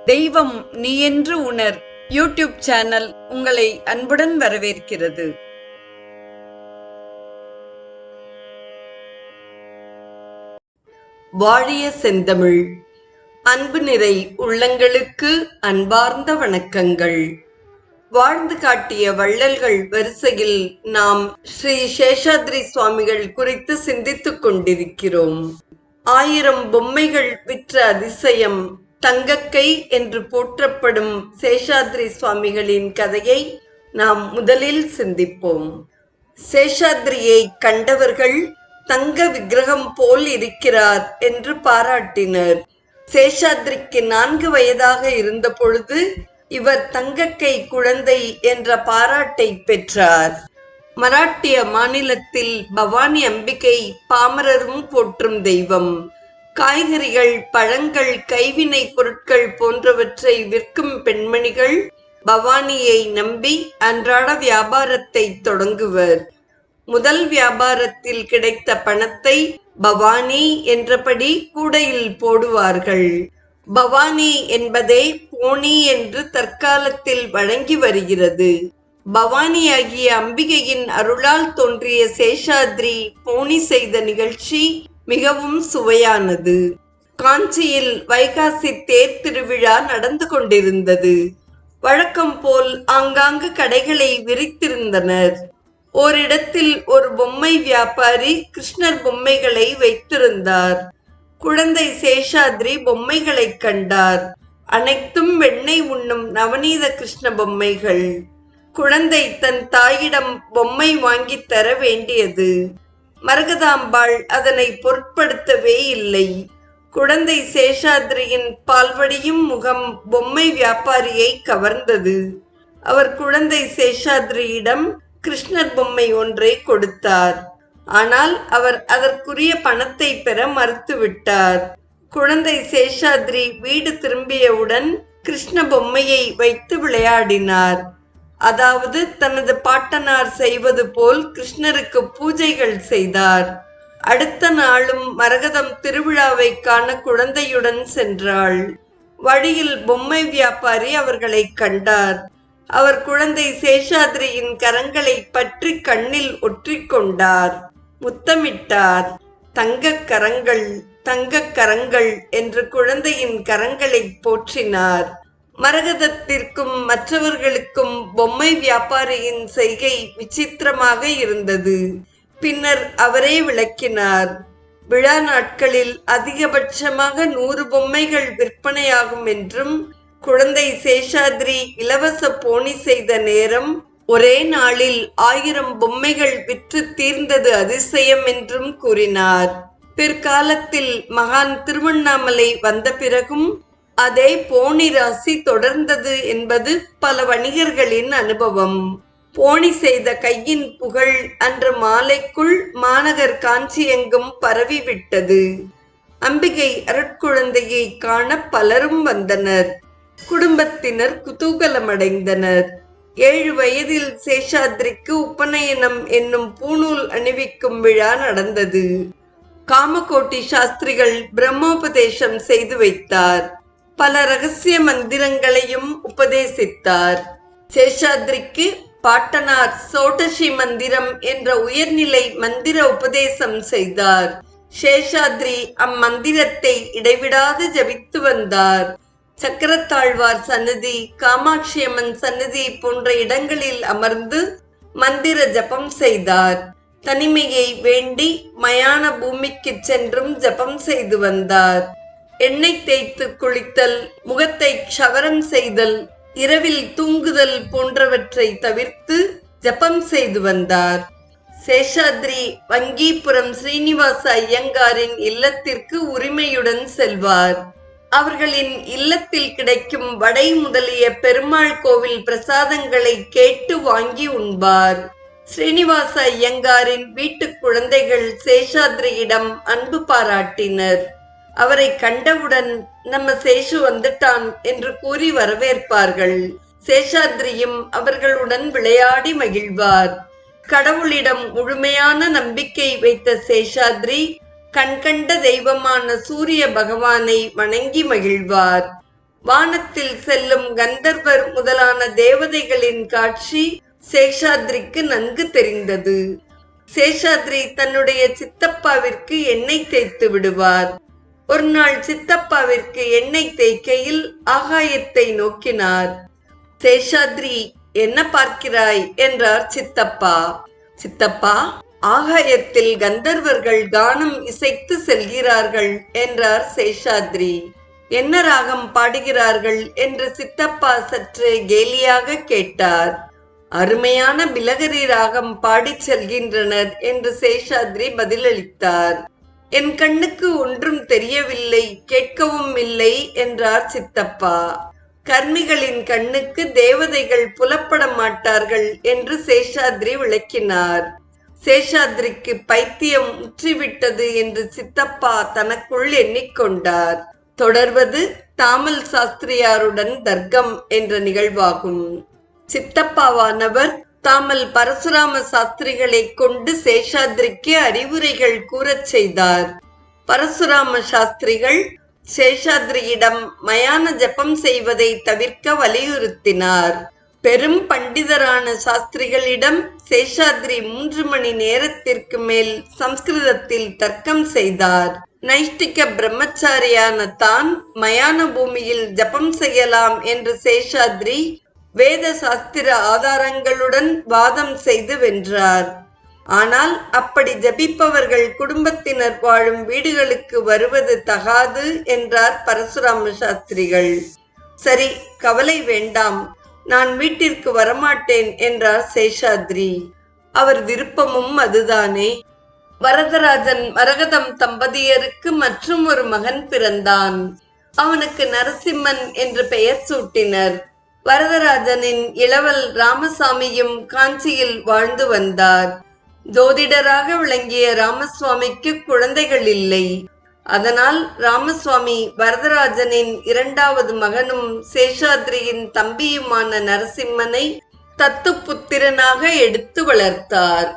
தெய்வம் நீ என்று உணர் யூடியூப் சேனல் உங்களை அன்புடன் வரவேற்கிறது. வாழிய செந்தமிழ். அன்பு நிறை உள்ளங்களுக்கு அன்பார்ந்த வணக்கங்கள். வாழ்ந்து காட்டிய வள்ளல்கள் வரிசையில் நாம் ஸ்ரீ சேஷாத்ரி சுவாமிகள் குறித்து சிந்தித்துக் கொண்டிருக்கிறோம். 1000 பொம்மைகள் விற்ற அதிசயம் தங்கக்கை என்று போற்றப்படும் சேஷாத்ரி சுவாமிகளின் கதையை நாம் முதலில் சிந்திப்போம். சேஷாத்ரியை கண்டவர்கள் தங்க விக்கிரகம் போல் இருக்கிறார் என்று பாராட்டினர். சேஷாத்ரிக்கு 4 வயதாக இருந்த பொழுது இவர் தங்கக்கை குழந்தை என்ற பாராட்டை பெற்றார். மராட்டிய மாநிலத்தில் பவானி அம்பிகை பாமரரும் போற்றும் தெய்வம். காய்கறிகள், பழங்கள், கைவினை பொருட்கள் போன்றவற்றை விற்கும் பெண்மணிகள் பவானியை நம்பி அன்றாட வியாபாரத்தை தொடங்குவர். முதல் வியாபாரத்தில் கிடைத்த பணத்தை பவானி என்றபடி கூடையில் போடுவார்கள். பவானி என்பதே போனி என்று தற்காலத்தில் வழங்கி வருகிறது. பவானியாகிய அம்பிகையின் அருளால் தோன்றிய சேஷாத்ரி போனி செய்த நிகழ்ச்சி மிகவும் சுவையானது. காஞ்சியில் வைகாசி தேர் திருவிழா நடந்து கொண்டிருந்தது. வழக்கம் போல் ஆங்காங்கு கடைகளை விரித்திருந்தனர். ஓரிடத்தில் ஒரு பொம்மை வியாபாரி கிருஷ்ணர் பொம்மைகளை வைத்திருந்தார். குழந்தை சேஷாத்ரி பொம்மைகளை கண்டார். அனைத்தும் வெண்ணெய் உண்ணும் நவநீத கிருஷ்ண பொம்மைகள். குழந்தை தன் தாயிடம் பொம்மை வாங்கி தர வேண்டியது. மரகதாம்பாள் அதனை பொருட்படுத்தவே இல்லை. குழந்தை சேஷாத்ரியின் பால்வடியும் முகம் பொம்மை வியாபாரியை கவர்ந்தது. அவர் குழந்தை சேஷாத்ரியிடம் கிருஷ்ணர் பொம்மை ஒன்றை கொடுத்தார். ஆனால் அவர் அதற்குரிய பணத்தை பெற மறுத்துவிட்டார். குழந்தை சேஷாத்ரி வீடு திரும்பியவுடன் கிருஷ்ண பொம்மையை வைத்து விளையாடினார். அதாவது தனது பாட்டனார் செய்வது போல் கிருஷ்ணருக்கு பூஜைகள் செய்தார். அடுத்த நாளும் மரகதம் திருவிழாவை காண குழந்தையுடன் சென்றாள். வழியில் பொம்மை வியாபாரி அவர்களை கண்டார். அவர் குழந்தை சேஷாத்ரியின் கரங்களை பற்றி கண்ணில் ஒற்றிக்கொண்டார். முத்தமிட்டார். தங்கக் கரங்கள், தங்கக் கரங்கள் என்று குழந்தையின் கரங்களை போற்றினார். மரகதத்திற்கும் மற்றவர்களுக்கும் பொம்மை வியாபாரியின் செய்கை விசித்திரமாக இருந்தது. பின்னர் அவரே விளக்கினார். விழா நாட்களில் அதிகபட்சமாக 100 பொம்மைகள் விற்பனையாகும் என்றும், குழந்தை சேஷாத்ரி இலவச போனி செய்த நேரம் ஒரே நாளில் 1000 பொம்மைகள் விற்று தீர்ந்தது அதிசயம் என்றும் கூறினார். பிற்காலத்தில் மகான் திருவண்ணாமலை வந்த பிறகும் அதே போனி ராசி தொடர்ந்தது என்பது பல வணிகர்களின் அனுபவம். போனி செய்த கையின் புகழ் அன்று மாலைக்குள் மாநகர் காஞ்சி எங்கும் பரவிவிட்டது. அம்பிகை அருட்குழந்தையை காண பலரும் வந்தனர். குடும்பத்தினர் குதூகலமடைந்தனர். 7 வயதில் சேஷாத்ரிக்கு உபநயனம் என்னும் பூணூல் அணிவிக்கும் விழா நடந்தது. காமகோட்டி சாஸ்திரிகள் பிரம்மோபதேசம் செய்து வைத்தார். பல ரகசிய மந்திரங்களையும் உபதேசித்தார். சேஷாத்ரிக்கு பாட்டனார் சோடசி மந்திரம் என்ற உயர்நிலை மந்திர உபதேசம் செய்தார். சேஷாத்ரி அம்மந்திரத்தை இடைவிடாது ஜபித்து வந்தார். சக்கரத்தாழ்வார் சன்னதி, காமாட்சி அம்மன் சன்னதி போன்ற இடங்களில் அமர்ந்து மந்திர ஜபம் செய்தார். தனிமையை வேண்டி மயான பூமிக்கு சென்றும் ஜபம் செய்து வந்தார். எண்ணெய் தேய்த்து குளித்தல், முகத்தை க்ஷவரம் செய்தல், இரவில் தூங்குதல் போன்றவற்றை தவிர்த்து ஜபம் செய்து வந்தார். சேஷாத்ரி வங்கீபுரம் ஸ்ரீனிவாச ஐயங்காரின் இல்லத்திற்கு உரிமையுடன் செல்வார். அவர்களின் இல்லத்தில் கிடைக்கும் வடை முதலிய பெருமாள் கோவில் பிரசாதங்களை கேட்டு வாங்கி உண்பார். ஸ்ரீனிவாச ஐயங்காரின் வீட்டு குழந்தைகள் சேஷாத்ரியிடம் அன்பு பாராட்டினர். அவரை கண்டவுடன் நம்ம சேஷு வந்துட்டான் என்று கூறி வரவேற்பார்கள். சேஷாத்ரியும் அவர்களுடன் விளையாடி மகிழ்வார். கடவுளிடம் முழுமையான நம்பிக்கை வைத்த சேஷாத்ரி கண்கண்ட தெய்வமான சூரிய பகவானை வணங்கி மகிழ்வார். வானத்தில் செல்லும் கந்தர்வர் முதலான தேவதைகளின் காட்சி சேஷாத்ரிக்கு நன்கு தெரிந்தது. சேஷாத்ரி தன்னுடைய சித்தப்பாவிற்கு எண்ணெய் தேய்த்து விடுவார். ஒரு நாள் சித்தப்பாவிற்கு எண்ணெய் தேய்க்கையில் ஆகாயத்தை நோக்கினார். சேஷாத்ரி, என்ன பார்க்கிறாய் என்றார் சித்தப்பா. சித்தப்பா, ஆகாயத்தில் கந்தர்வர்கள் கானம் இசைத்து செல்கிறார்கள் என்றார் சேஷாத்ரி. என்ன ராகம் பாடுகிறார்கள் என்று சித்தப்பா சற்று கேலியாக கேட்டார். அருமையான பிலகரி ராகம் பாடி செல்கின்றனர் என்று சேஷாத்ரி பதிலளித்தார். என் கண்ணுக்கு ஒன்றும் தெரியவில்லை, கேட்கவும் இல்லை என்றார் சித்தப்பா. கர்மிகளின் கண்ணுக்கு தேவதைகள் புலப்பட மாட்டார்கள் என்று சேஷாத்ரி விளக்கினார். சேஷாத்ரிக்கு பைத்தியம் முற்றிவிட்டது என்று சித்தப்பா தனக்குள் எண்ணிக்கொண்டார். தொடர்வது தாமல் சாஸ்திரியாருடன் தர்க்கம் என்ற நிகழ்வாகும். சித்தப்பாவானவர் தாமல் பரசுராம சாஸ்திரிகளை கொண்டு சேஷாத்ரிக்கு அறிவுரைகள் கூறச் செய்தார். பரசுராம சாஸ்திரிகள் சேஷாத்ரியிடம் மயான ஜபம் செய்வதை தவிர்க்க வலியுறுத்தினார். பெரும் பண்டிதரான சாஸ்திரிகளிடம் சேஷாத்ரி 3 மணி நேரத்திற்கு மேல் சம்ஸ்கிருதத்தில் தர்க்கம் செய்தார். நைஷ்டிக பிரம்மச்சாரியான தான் மயான பூமியில் ஜபம் செய்யலாம் என்று சேஷாத்ரி வேத சாஸ்திர ஆதாரங்களுடன் வாதம் செய்து வென்றார். ஆனால் அப்படி ஜபிப்பவர்கள் குடும்பத்தினர் வாழும் வீடுகளுக்கு வருவது தகாது என்றார் பரசுராம சாஸ்திரிகள். சரி, கவலை வேண்டாம், நான் வீட்டிற்கு வரமாட்டேன் என்றார் சேஷாத்ரி. அவர் விருப்பமும் அதுதானே. வரதராஜன் மரகதம் தம்பதியருக்கு மற்றும் ஒரு மகன் பிறந்தான். அவனுக்கு நரசிம்மன் என்று பெயர் சூட்டினர். வரதராஜனின் இளவல் ராமசாமியும் காஞ்சியில் வாழ்ந்து வந்தார். ஜோதிடராக விளங்கிய ராமசுவாமிக்கு குழந்தைகள் இல்லை. அதனால் ராமசுவாமி வரதராஜனின் 2வது மகனும் சேஷாத்ரியின் தம்பியுமான நரசிம்மனை தத்து புத்திரனாக எடுத்து வளர்த்தார்.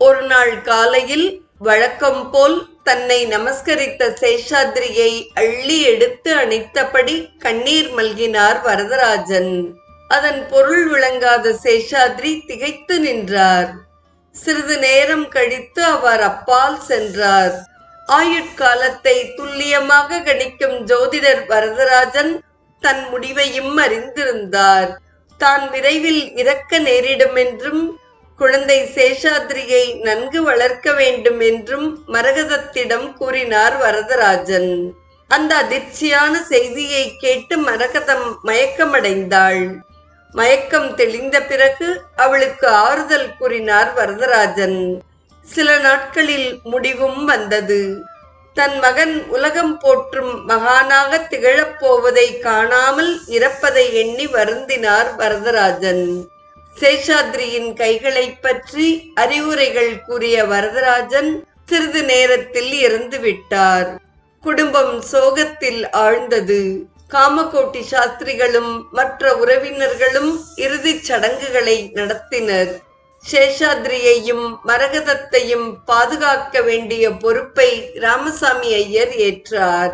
ஒரு நாள் காலையில் வழக்கம் போல் தன்னை நமஸ்கரித்த சேஷாத்ரியை அள்ளி எடுத்து அணைத்தபடி கண்ணீர் மல்கினார் வரதராஜன். அதன் பொருள் விளங்காத சேஷாத்ரி திகைத்து நின்றார். சிறிது நேரம் கழித்து அவர் அப்பால் சென்றார். ஆயுட்காலத்தை துல்லியமாக கணிக்கும் ஜோதிடர் வரதராஜன் தன் முடிவையும் அறிந்திருந்தார். தான் விரைவில் இறக்க நேரிடும் என்றும் குழந்தை சேஷாத்ரியை நன்கு வளர்க்க வேண்டும் என்றும் மரகதத்திடம் கூறினார் வரதராஜன். அந்த அதிர்ச்சியான செய்தியை கேட்டு மரகதம் மயக்கமடைந்தாள். மயக்கம் தெளிந்த பிறகு அவளுக்கு ஆறுதல் கூறினார் வரதராஜன். சில நாட்களில் முடிவும் வந்தது. தன் மகன் உலகம் போற்றும் மகானாக திகழப் போவதை காணாமல் இறப்பதை எண்ணி வருந்தினார் வரதராஜன். சேஷாத்ரியின் கைகளை பற்றி அறிவுரைகள் கூறிய வரதராஜன் சிறிது நேரத்தில் இறந்து விட்டார். குடும்பம் சோகத்தில் ஆழ்ந்தது. காமகோட்டி சாஸ்திரிகளும் மற்ற உறவினர்களும் இறுதிச் சடங்குகளை நடத்தினர். சேஷாத்ரியையும் மரகதத்தையும் பாதுகாக்க வேண்டிய பொறுப்பை ராமசாமி ஐயர் ஏற்றார்.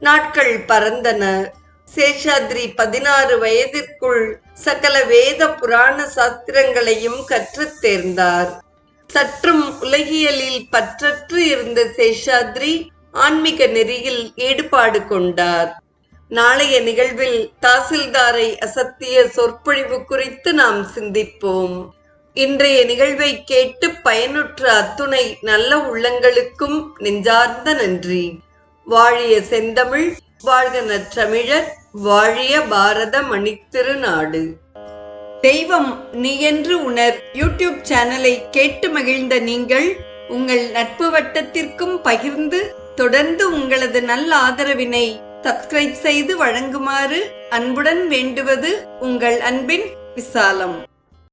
நாட்கள் பறந்தன. சேஷாத்ரி 16 வயதிற்குள் சகல வேத புராண சாஸ்திரங்களையும் கற்றுத் தேர்ந்தார். சற்றும் உலகியலில் பற்றற்று இருந்த சேஷாத்ரி ஆன்மீக நெறியில் ஈடுபாடு கொண்டார். நாளைய நிகழ்வில் தாசில்தாரை அசத்திய சொற்பொழிவு குறித்து நாம் சிந்திப்போம். இன்றைய நிகழ்வை கேட்டு பயனுற்ற அத்துணை நல்ல உள்ளங்களுக்கும் நெஞ்சார்ந்த நன்றி. வாழிய செந்தமிழ், வாழ்க நற்றமிழர், வாழிய பாரத மணித்திருநாடு. தெய்வம் நீ என்று உணர் யூடியூப் சேனலை கேட்டு மகிழ்ந்த நீங்கள் உங்கள் நட்பு வட்டத்திற்கும் பகிர்ந்து தொடர்ந்து உங்களது நல்ல ஆதரவினை சப்ஸ்கிரைப் செய்து வழங்குமாறு அன்புடன் வேண்டுவது உங்கள் அன்பின் விசாலம்.